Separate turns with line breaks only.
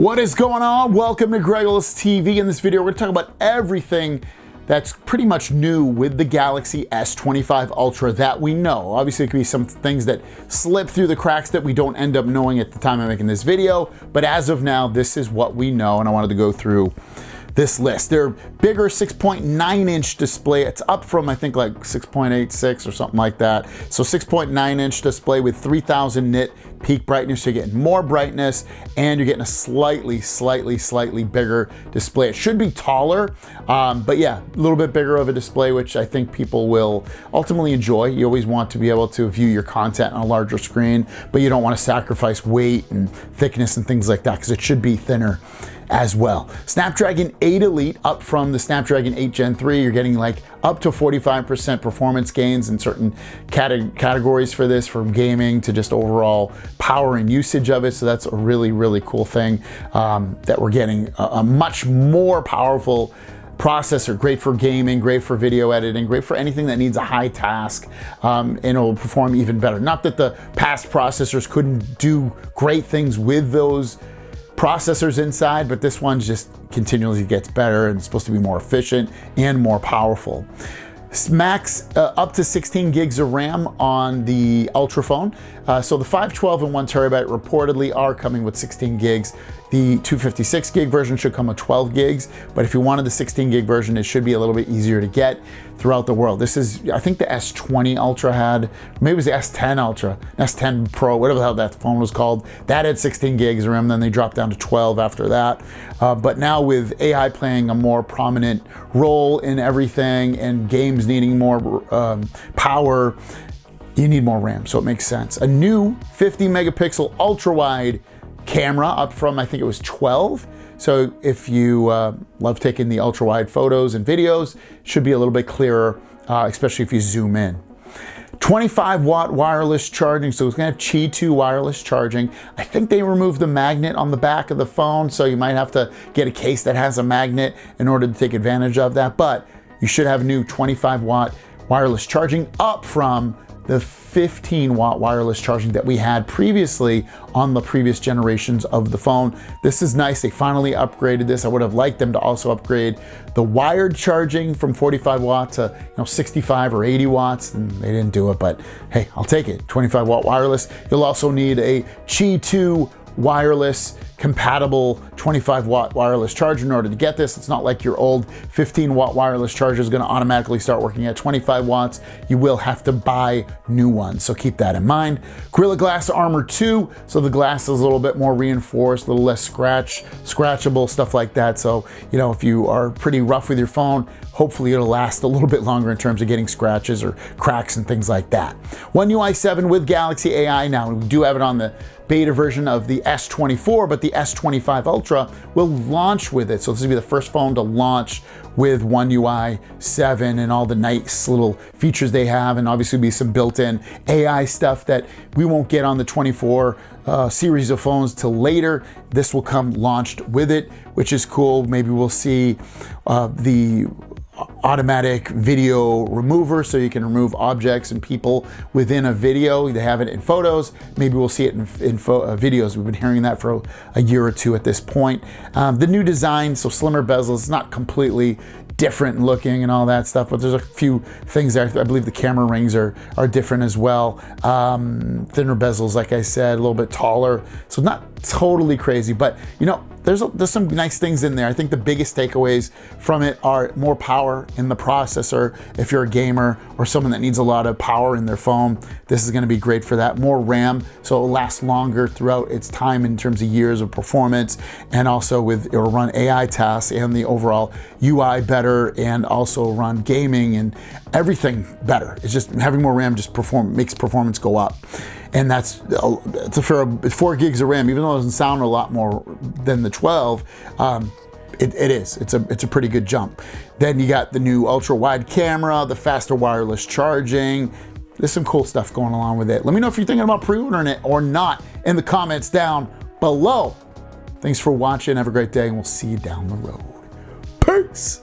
What is going on? Welcome to Gregulous TV. In this video, we're going to talk about everything that's pretty much new with the Galaxy S25 Ultra that we know. Obviously, it could be some things that slip through the cracks that we don't end up knowing at the time of making this video, but as of now, this is what we know, and I wanted to go through this list. Their bigger 6.9-inch display. It's up from, I think, like 6.86 or something like that. So 6.9-inch display with 3000 nit peak brightness. You're getting more brightness and you're getting a slightly bigger display. It should be taller, but yeah, a little bit bigger of a display, which I think people will ultimately enjoy. You always want to be able to view your content on a larger screen, but you don't want to sacrifice weight and thickness and things like that because it should be thinner as well. Snapdragon 8 Elite up from the Snapdragon 8 Gen 3. You're getting like up to 45% performance gains in certain categories for this, from gaming to just overall power and usage of it. So that's a really cool thing, that we're getting a much more powerful processor, great for gaming, great for video editing, great for anything that needs a high task, and it'll perform even better. Not that the past processors couldn't do great things with those processors inside, but this one just continually gets better and it's supposed to be more efficient and more powerful. Max up to 16 gigs of RAM on the Ultra phone. So the 512 and 1 terabyte reportedly are coming with 16 gigs. The 256 gig version should come with 12 gigs, but if you wanted the 16 gig version, it should be a little bit easier to get throughout the world. This is, I think the S20 Ultra had, maybe it was the S10 Ultra, S10 Pro, whatever the hell that phone was called. That had 16 gigs of RAM, then they dropped down to 12 after that. But now with AI playing a more prominent role in everything and games needing more power, you need more RAM, so it makes sense. A new 50 megapixel ultra wide camera up from, I think it was 12. So if you love taking the ultra wide photos and videos, it should be a little bit clearer, especially if you zoom in. 25 watt wireless charging, so it's gonna have Qi 2 wireless charging. I think they removed the magnet on the back of the phone, so you might have to get a case that has a magnet in order to take advantage of that, but you should have new 25 watt wireless charging up from the 15 watt wireless charging that we had previously on the previous generations of the phone. This is nice. They finally upgraded this. I would have liked them to also upgrade the wired charging from 45 watt to 65 or 80 watts, and they didn't do it, but hey, I'll take it. 25 watt wireless. You'll also need a Qi 2 wireless compatible 25 watt wireless charger in order to get this. It's not like your old 15 watt wireless charger is going to automatically start working at 25 watts. You will have to buy new ones, so keep that in mind. Gorilla Glass Armor 2, so the glass is a little bit more reinforced, a little less scratchable, stuff like that. So, if you are pretty rough with your phone, hopefully it'll last a little bit longer in terms of getting scratches or cracks and things like that. One UI 7 with Galaxy AI. Now, we do have it on the beta version of the S24, but the S25 Ultra will launch with it. So this will be the first phone to launch with One UI 7 and all the nice little features they have, and obviously be some built-in AI stuff that we won't get on the 24 series of phones till later. This will come launched with it, which is cool. Maybe we'll see the automatic video remover, so you can remove objects and people within a video. They have it in photos. Maybe we'll see it in videos. We've been hearing that for a year or two at this point. The new design, so slimmer bezels, it's not completely different looking and all that stuff, but there's a few things there. I believe the camera rings are different as well. Thinner bezels, like I said, a little bit taller, so not totally crazy, but there's some nice things in there. I think the biggest takeaways from it are more power in the processor. If you're a gamer or someone that needs a lot of power in their phone, this is going to be great for that. More RAM, so it'll last longer throughout its time in terms of years of performance, and also it'll run AI tasks and the overall UI better, and also run gaming and everything better. It's just having more RAM just makes performance go up. And that's for 4 gigs of RAM, even though it doesn't sound a lot more than the 12, it's a pretty good jump. Then you got the new ultra wide camera, the faster wireless charging. There's some cool stuff going along with it. Let me know if you're thinking about pre-ordering it or not in the comments down below. Thanks for watching. Have a great day, and we'll see you down the road. Peace.